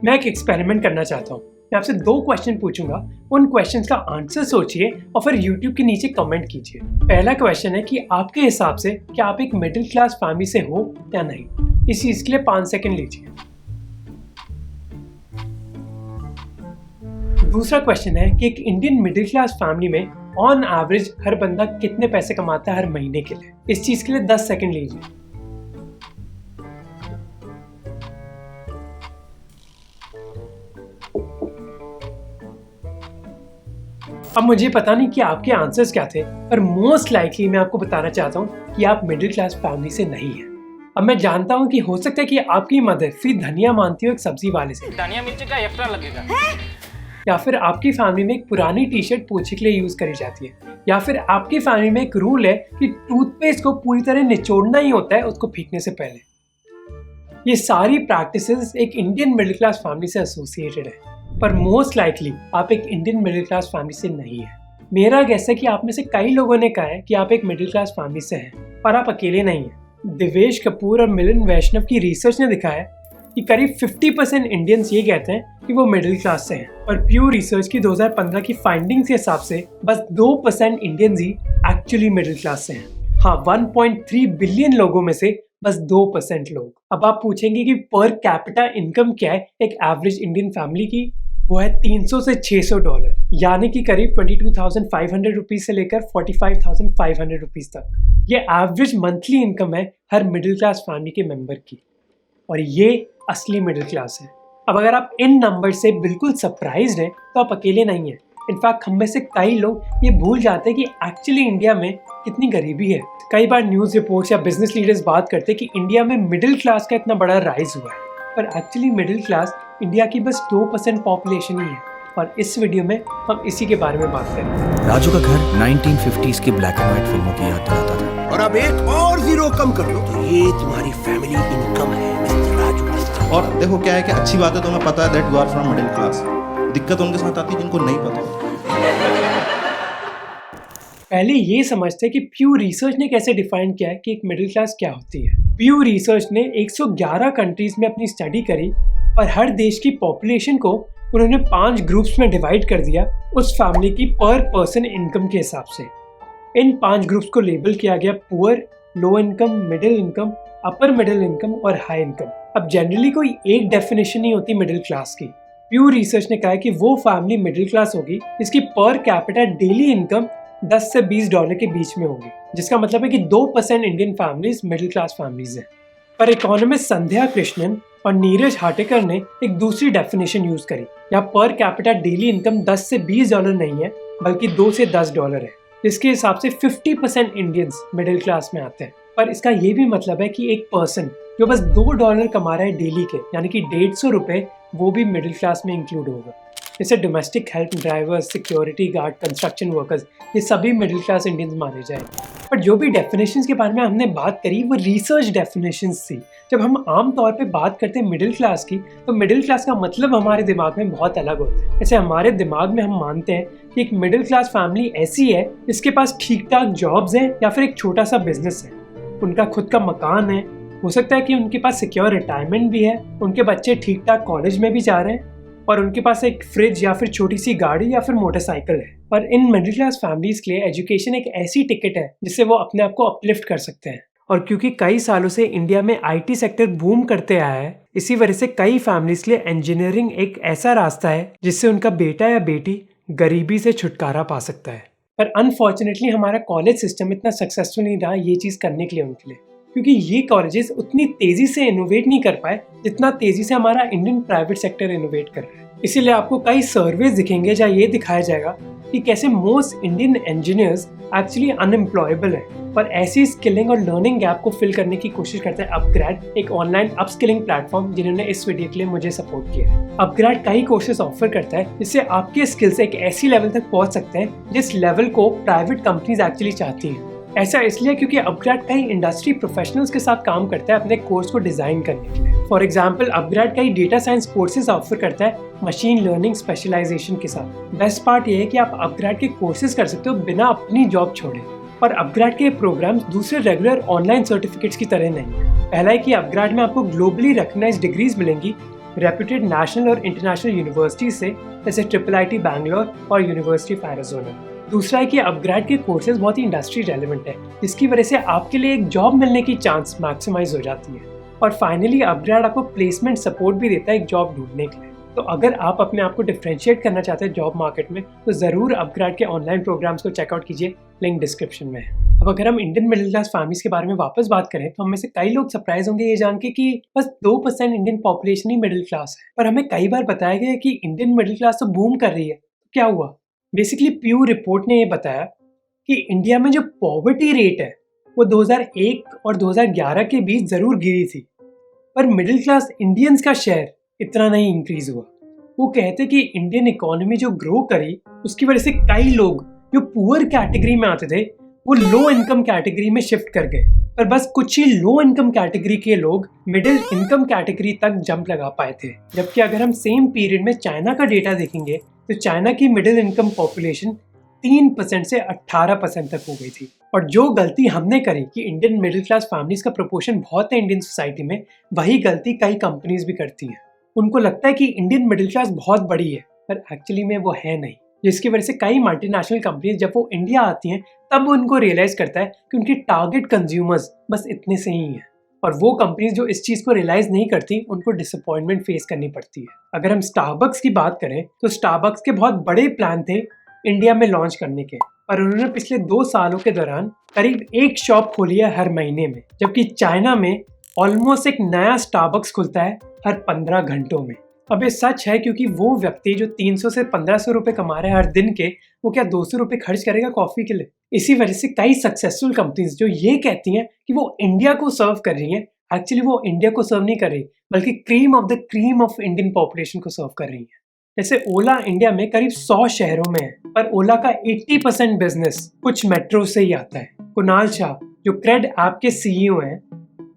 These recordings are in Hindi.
मैं एक एक्सपेरिमेंट करना चाहता हूँ। मैं आपसे 2 क्वेश्चन पूछूंगा, उन क्वेश्चंस का आंसर सोचिए और फिर YouTube के नीचे कमेंट कीजिए। पहला क्वेश्चन है कि आपके हिसाब से क्या आप एक मिडिल क्लास फैमिली से हो या नहीं। इस चीज के लिए 5 सेकंड लीजिए। दूसरा क्वेश्चन है कि एक इंडियन मिडिल क्लास फैमिली में ऑन एवरेज हर बंदा कितने पैसे कमाता है हर महीने के लिए। इस चीज के लिए 10 सेकंड लीजिए। अब मुझे पता नहीं कि आपके आंसर्स क्या थे, पर मोस्ट लाइकली मैं आपको बताना चाहता हूँ कि आप मिडिल क्लास फैमिली से नहीं हैं। अब मैं जानता हूँ कि हो सकता है कि आपकी मदर फ्री धनिया मांगती हो एक सब्जी वाले से, धनिया मिर्च का एक्स्ट्रा लगेगा, या फिर आपकी फैमिली में एक पुरानी टी शर्ट पोछे के लिए यूज करी जाती है, या फिर आपकी फैमिली में एक रूल है कि टूथपेस्ट को पूरी तरह निचोड़ना ही होता है उसको फेंकने से पहले। ये सारी प्रैक्टिसेस एक इंडियन मिडिल क्लास फैमिली से एसोसिएटेड है, पर मोस्ट लाइकली आप एक इंडियन मिडिल क्लास फैमिली से नहीं है। मेरा गेस है कि आप में से कई लोगों ने कहा है कि आप एक मिडिल क्लास फैमिली से हैं, पर आप अकेले नहीं हैं। दिवेश कपूर और मिलिंद वैष्णव की रिसर्च ने दिखाया कि करीब 50% इंडियंस ये कहते हैं कि वो मिडिल क्लास से हैं, और प्यू रिसर्च की 2015 की फाइंडिंग्स के हिसाब से बस 2% इंडियंस ही एक्चुअली मिडिल क्लास से हैं। हाँ, 1.3 बिलियन लोगों में से बस 2% लोग। अब आप पूछेंगे कि पर कैपिटा इनकम क्या है एक एवरेज इंडियन फैमिली की। वो है $300 से $600, यानी कि करीब 22,500 रुपीज से लेकर 45,500 रुपीज तक। ये एवरेज मंथली इनकम है हर मिडिल क्लास फैमिली के मेंबर की, और ये असली मिडिल क्लास है। अब अगर आप इन नंबर से बिल्कुल सरप्राइज्ड हैं तो आप अकेले नहीं हैं। इनफैक्ट हम में से कई लोग ये भूल जाते हैं कि एक्चुअली इंडिया में कितनी गरीबी है। कई बार न्यूज़ रिपोर्ट्स या बिजनेस लीडर्स बात करते हैं कि इंडिया में मिडिल क्लास का इतना बड़ा राइज हुआ है, पर एक्चुअली मिडिल क्लास इंडिया की बस 2% पॉपुलेशन ही है। और इस वीडियो में हम इसी के बारे में बात करेंगे। राजू का घर 1950s की ब्लैक एंड व्हाइट फिल्मों की याद दिलाता था। और अब एक और 0 कम कर लो तो ये तुम्हारी फैमिली इनकम है मिस्टर राजू। और देखो क्या है कि अच्छी बात है, तुम्हें पता है that you are from middle class. दिक्कत उनके साथ आती है जिनको नहीं पता। पहले ये समझते हैं कि प्यू रिसर्च ने कैसे डिफाइन किया है कि एक मिडिल क्लास क्या होती है। प्यू रिसर्च ने 111 कंट्रीज में अपनी स्टडी करी और हर देश की पॉपुलेशन को उन्होंने 5 ग्रुप्स में डिवाइड कर दिया उस फैमिली की पर पर्सन इनकम के हिसाब से। इन 5 ग्रुप्स को लेबल किया गया poor, low income, middle income, upper middle income और हाई इनकम। अब जनरली कोई एक डेफिनेशन नहीं होती मिडिल क्लास की। प्यू रिसर्च ने कहा कि वो फैमिली मिडिल क्लास होगी जिसकी पर कैपिटा डेली इनकम $10 से $20 के बीच में होगी, जिसका मतलब है कि 2% Indian families middle class families हैं। पर इकोनॉमिस्ट संध्या कृष्णन और नीरज हाटेकर ने एक दूसरी डेफिनेशन यूज करी। यहाँ पर कैपिटा डेली इनकम $10 से $20 नहीं है, बल्कि $2 से $10 है, जिसके हिसाब से 50% इंडियंस मिडिल क्लास में आते हैं। पर इसका ये भी मतलब है कि एक पर्सन जो बस $2 कमा रहा है डेली के, यानी कि ₹150, वो भी मिडिल क्लास में इंक्लूड होगा। जैसे domestic help drivers, security guard, construction workers, ये सभी मिडिल क्लास इंडियंस माने जाए। पर जो भी डेफिनेशंस के बारे में हमने बात करी वो रिसर्च डेफिनेशंस थी। जब हम आम तौर पे बात करते हैं मिडिल क्लास की, तो मिडिल क्लास का मतलब हमारे दिमाग में बहुत अलग होता है। जैसे हमारे दिमाग में हम मानते हैं कि एक मिडिल क्लास फैमिली ऐसी है जिसके पास ठीक ठाक जॉब्स हैं या फिर एक छोटा सा बिजनेस है, उनका खुद का मकान है, हो सकता है कि उनके पास सिक्योर रिटायरमेंट भी है, उनके बच्चे ठीक ठाक कॉलेज में भी जा रहे हैं, और उनके पास एक फ्रिज या फिर छोटी सी गाड़ी या फिर मोटरसाइकिल है। पर इन मिडिल क्लास फैमिलीज के लिए एजुकेशन एक ऐसी टिकट है जिससे वो अपने आप को अपलिफ्ट कर सकते हैं। और क्योंकि कई सालों से इंडिया में IT सेक्टर बूम करते आया है, इसी वजह से कई फैमिलीज के लिए इंजीनियरिंग एक ऐसा रास्ता है जिससे उनका बेटा या बेटी गरीबी से छुटकारा पा सकता है। पर अनफॉर्चुनेटली हमारा कॉलेज सिस्टम इतना सक्सेसफुल नहीं रहा ये चीज़ करने के लिए उनके लिए, क्योंकि ये कॉलेजेस उतनी तेजी से इनोवेट नहीं कर पाए जितना तेजी से हमारा इंडियन प्राइवेट सेक्टर इनोवेट कर रहा है। इसीलिए आपको कई सर्वेज दिखेंगे जहाँ ये दिखाया जाएगा कि कैसे most Indian engineers actually unemployable है। पर ऐसी स्किलिंग और लर्निंग गैप को फिल करने की कोशिश करता है अपग्रेड, एक ऑनलाइन अपस्किलिंग प्लेटफॉर्म जिन्होंने इस वीडियो के लिए मुझे सपोर्ट किया है। अपग्रेड कई कोर्सेज ऑफर करता है जिससे आपके स्किल्स एक ऐसी लेवल तक पहुंच सकते हैं जिस लेवल को प्राइवेट कंपनीज एक्चुअली चाहती हैं। ऐसा इसलिए क्योंकि अपग्रेड कई इंडस्ट्री प्रोफेशनल्स के साथ काम करता है अपने कोर्स को डिजाइन करने के लिए। फॉर एग्जाम्पल, अपग्रेड कई डेटा साइंस कोर्सेज ऑफर करता है मशीन लर्निंग स्पेशलाइजेशन के साथ। बेस्ट पार्ट ये है कि आप अपग्रेड के कोर्सेज कर सकते हो बिना अपनी जॉब छोड़े। पर अपग्रेड के प्रोग्राम्स दूसरे रेगुलर ऑनलाइन सर्टिफिकेट्स की तरह नहीं है। पहला है कि अपग्रेड में आपको ग्लोबली रिकॉग्नाइज्ड डिग्रीज मिलेंगी रेप्यूटेड नेशनल और इंटरनेशनल यूनिवर्सिटीज से, जैसे IIIT बैंगलोर और यूनिवर्सिटी ऑफ एरिज़ोना। दूसरा है कि अपग्रेड के कोर्सेज बहुत ही इंडस्ट्री रेलेवेंट है, जिसकी वजह से आपके लिए एक जॉब मिलने की चांस मैक्सिमाइज हो जाती है। और फाइनली अपग्रेड आपको प्लेसमेंट सपोर्ट भी देता है एक जॉब ढूंढने के लिए। तो अगर आप अपने आप को डिफरेंशिएट करना चाहते हैं जॉब मार्केट में, तो ज़रूर अपग्रेड के ऑनलाइन प्रोग्राम्स को चेकआउट कीजिए, लिंक डिस्क्रिप्शन में है। अब अगर हम इंडियन मिडिल क्लास फैमिलीज के बारे में वापस बात करें, तो हम में से कई लोग सरप्राइज होंगे ये जान के कि बस 2% इंडियन पॉपुलेशन ही मिडिल क्लास है। पर हमें कई बार बताया गया है कि इंडियन मिडिल क्लास तो बूम कर रही है। तो क्या हुआ? बेसिकली प्यू रिपोर्ट ने ये बताया कि इंडिया में जो पॉवर्टी रेट है वो 2001 और 2011 के बीच ज़रूर गिरी थी, पर मिडिल क्लास इंडियंस का शेयर इतना नहीं इंक्रीज हुआ। वो कहते कि इंडियन इकोनॉमी जो ग्रो करी उसकी वजह से कई लोग जो पुअर कैटेगरी में आते थे वो लो इनकम कैटेगरी में शिफ्ट कर गए, पर बस कुछ ही लो इनकम कैटेगरी के लोग मिडिल इनकम कैटेगरी तक जंप लगा पाए थे। जबकि अगर हम सेम पीरियड में चाइना का डेटा देखेंगे तो चाइना की मिडिल इनकम पॉपुलेशन 3% से 18% तक हो गई थी। और जो गलती हमने करी कि इंडियन मिडिल क्लास फैमिलीज का प्रोपोर्शन बहुत है इंडियन सोसाइटी में, वही गलती कई कंपनीज भी करती हैं। उनको लगता है कि इंडियन मिडिल क्लास बहुत बड़ी है, पर एक्चुअली में वो है नहीं, जिसकी वजह से कई मल्टीनेशनल कंपनीज जब वो इंडिया आती हैं तब वो उनको रियलाइज करता है कि उनके टारगेट कंज्यूमर्स बस इतने से ही हैं। और वो कंपनीज जो इस चीज़ को रियलाइज नहीं करती उनको डिसअपॉइंटमेंट फेस करनी पड़ती है। अगर हम स्टारबक्स की बात करें तो स्टारबक्स के बहुत बड़े प्लान थे इंडिया में लॉन्च करने के, पर उन्होंने पिछले 2 सालों के दौरान करीब 1 शॉप खोली है हर महीने में, जबकि चाइना में ऑलमोस्ट एक नया स्टारबक्स खुलता है हर 15 घंटों में। अब ये सच है क्योंकि वो व्यक्ति जो 300 से 1500 रुपए कमा रहे हैं हर दिन के, वो क्या 200 रुपए खर्च करेगा कॉफ़ी के लिए? इसी वजह से कई सक्सेसफुल कंपनीज जो ये कहती हैं कि वो इंडिया को सर्व कर रही हैं, एक्चुअली वो इंडिया को सर्व नहीं कर रही, बल्कि cream of the cream of Indian population को सर्व कर रही हैं। जैसे ओला इंडिया में करीब 100 शहरों में है, पर ओला का 80% बिजनेस कुछ मेट्रो से ही आता है। कुणाल शाह जो क्रेड ऐप के CEO हैं,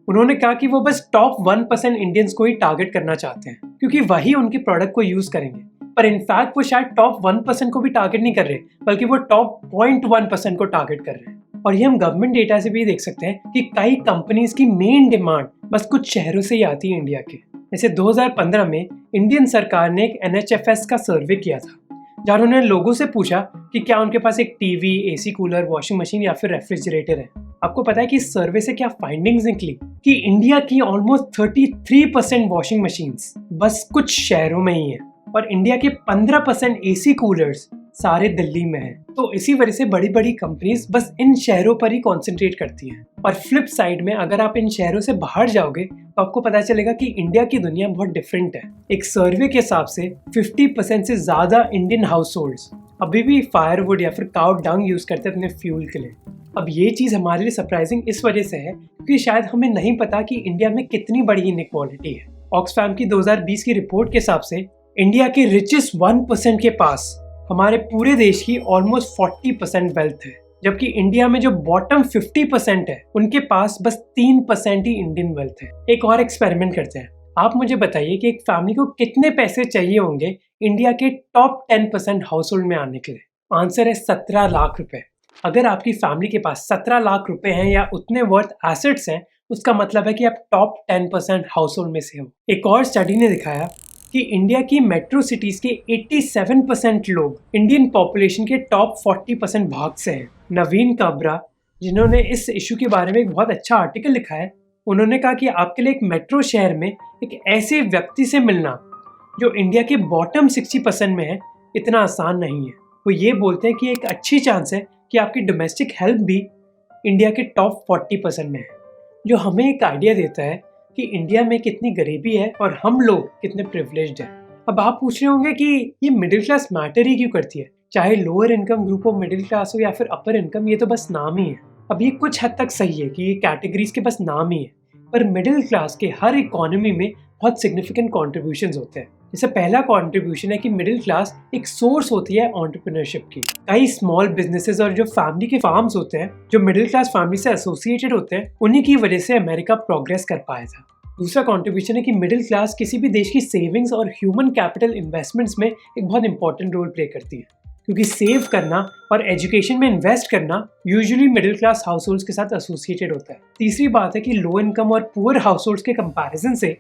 उन्होंने कहा कि वो बस टॉप 1% इंडियंस को ही टारगेट करना चाहते हैं, क्योंकि वही उनके प्रोडक्ट को यूज करेंगे। पर इनफैक्ट वो शायद टॉप 1% को भी टारगेट नहीं कर रहे, बल्कि वो टॉप 0.1% को टारगेट कर रहे हैं। और ये हम गवर्नमेंट डेटा से भी देख सकते हैं कि कई कंपनीज की मेन डिमांड बस कुछ शहरों से ही आती है इंडिया के। जैसे 2015 में इंडियन सरकार ने एक NHFS का सर्वे किया था, जहाँ उन्होंने लोगों से पूछा कि क्या उनके पास एक TV, AC cooler, washing machine या फिर रेफ्रिजरेटर है। आपको पता है कि इस सर्वे से क्या फाइंडिंग्स निकली कि इंडिया की ऑलमोस्ट 33% वॉशिंग मशीन्स बस कुछ शहरों में ही है, और इंडिया के 15% AC कूलर्स सारे दिल्ली में है। तो इसी वजह से बड़ी बड़ी कंपनीज बस इन शहरों पर ही कॉन्सेंट्रेट करती हैं। और फ्लिप साइड में अगर आप इन शहरों से बाहर जाओगे तो आपको पता चलेगा कि इंडिया की दुनिया बहुत डिफरेंट है। एक सर्वे के हिसाब से 50% से ज़्यादा इंडियन हाउस होल्ड्स अभी भी फायरवुड या फिर काउ डंग यूज़ करते हैं अपने फ्यूल के लिए। अब ये चीज़ हमारे लिए सरप्राइजिंग इस वजह से है क्योंकि शायद हमें नहीं पता कि इंडिया में कितनी बड़ी इनइक्वालिटी है। ऑक्सफैम की 2020 की रिपोर्ट के हिसाब से इंडिया के रिचेस्ट 1% के पास हमारे पूरे देश की ऑलमोस्ट 40% वेल्थ है, जबकि इंडिया में जो बॉटम 50% है उनके पास बस 3% ही इंडियन वेल्थ है। एक और एक्सपेरिमेंट करते हैं। आप मुझे बताइए कि एक फैमिली को कितने पैसे चाहिए होंगे इंडिया के टॉप 10% हाउस होल्ड में आने के लिए? आंसर है 17 लाख रुपए। अगर आपकी फैमिली के पास 17 लाख रुपए हैं या उतने वर्थ एसेट्स हैं, उसका मतलब है कि आप टॉप 10% हाउस होल्ड में से हो। एक और स्टडी ने दिखाया कि इंडिया की मेट्रो सिटीज़ के 87% लोग इंडियन पॉपुलेशन के टॉप 40% भाग से हैं। नवीन काबरा, जिन्होंने इस इशू के बारे में एक बहुत अच्छा आर्टिकल लिखा है, उन्होंने कहा कि आपके लिए एक मेट्रो शहर में एक ऐसे व्यक्ति से मिलना जो इंडिया के बॉटम 60% में है इतना आसान नहीं है। वो ये बोलते हैं कि एक अच्छी चांस है कि आपकी डोमेस्टिक हेल्प भी इंडिया के टॉप 40% में है, जो हमें एक आइडिया देता है कि इंडिया में कितनी गरीबी है और हम लोग कितने प्रिविलेज्ड हैं। अब आप पूछ रहे होंगे कि ये मिडिल क्लास मैटर ही क्यों करती है? चाहे लोअर इनकम ग्रुप हो, मिडिल क्लास हो या फिर अपर इनकम, ये तो बस नाम ही है। अब ये कुछ हद तक सही है कि ये कैटेगरीज के बस नाम ही है, पर मिडिल क्लास के हर इकोनॉमी में बहुत सिग्निफिकेंट कॉन्ट्रीब्यूशंस होते हैं। जैसे पहला कॉन्ट्रीब्यूशन है कि मिडिल क्लास एक सोर्स होती है एंटरप्रेन्योरशिप की। कई स्मॉल बिजनेसेस और जो फैमिली के फार्म्स होते हैं जो मिडिल क्लास फैमिली से एसोसिएटेड होते हैं, उन्हीं की वजह से अमेरिका प्रोग्रेस कर पाया था। दूसरा कॉन्ट्रीब्यूशन है कि मिडिल क्लास किसी भी देश की सेविंग्स और ह्यूमन कैपिटल इन्वेस्टमेंट्स में एक बहुत इंपॉर्टेंट रोल प्ले करती है, क्योंकि सेव करना और एजुकेशन में इन्वेस्ट करना usually middle class house holds के साथ एसोसिएटेड होता है। तीसरी बात है कि लो इनकम और पुअर हाउस होल्ड्स के कंपैरिजन से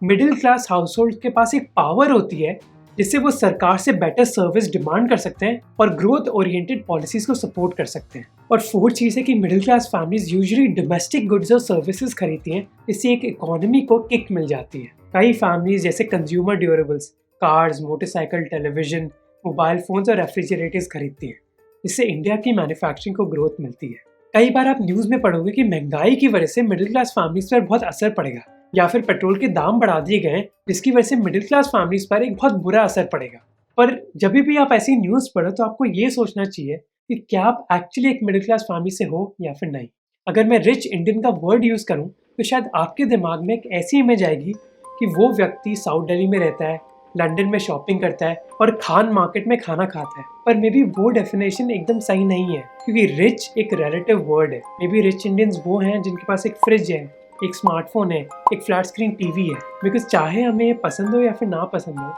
मिडिल क्लास हाउसहोल्ड के पास एक पावर होती है जिससे वो सरकार से बेटर सर्विस डिमांड कर सकते हैं और ग्रोथ ओरिएंटेड पॉलिसीज को सपोर्ट कर सकते हैं। और फोर्थ चीज़ है कि middle class families usually domestic goods और सर्विसेज खरीदती हैं, इससे एक इकोनॉमी को किक मिल जाती है। कई फैमिलीज जैसे consumer durables, cars, motorcycle, television, mobile phones और रेफ्रिजरेटर्स खरीदती हैं, इससे इंडिया की मैन्युफैक्चरिंग को ग्रोथ मिलती है। कई बार आप न्यूज़ में पढ़ोगे कि महंगाई की वजह से मिडिल क्लास फैमिलीज पर बहुत असर पड़ेगा, या फिर पेट्रोल के दाम बढ़ा दिए गए हैं जिसकी वजह से मिडिल क्लास फैमिलीज पर एक बहुत बुरा असर पड़ेगा। पर जब भी आप ऐसी न्यूज़ पढ़ो तो आपको ये सोचना चाहिए कि क्या आप एक्चुअली एक मिडिल क्लास फैमिली से हो या फिर नहीं। अगर मैं रिच इंडियन का वर्ड यूज़ करूँ तो शायद आपके दिमाग में एक ऐसी इमेज आएगी कि वो व्यक्ति साउथ दिल्ली में रहता है, लंदन में शॉपिंग करता है और खान मार्केट में खाना खाता है। पर मे बी वो डेफिनेशन एकदम सही नहीं है, क्योंकि रिच एक रिलेटिव वर्ड है। मे बी रिच इंडियंस वो हैं जिनके पास एक फ्रिज है, एक स्मार्टफोन है, एक फ्लैट स्क्रीन टीवी है। बिकॉज चाहे हमें ये पसंद हो या फिर ना पसंद हो,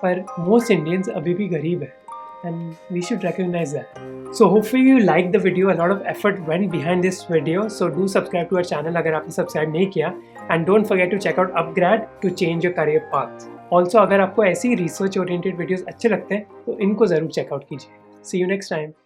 पर मोस्ट इंडियंस अभी भी गरीब है and we should recognize that. So hopefully you liked the video. A lot of effort went behind this video, so do subscribe to our channel अगर आपने सब्सक्राइब नहीं किया, and don't forget to check out Upgrad to change your career path. Also अगर आपको ऐसी रिसर्च ओरिएंटेड वीडियोस अच्छे लगते हैं तो इनको ज़रूर चेकआउट कीजिए। See you next time.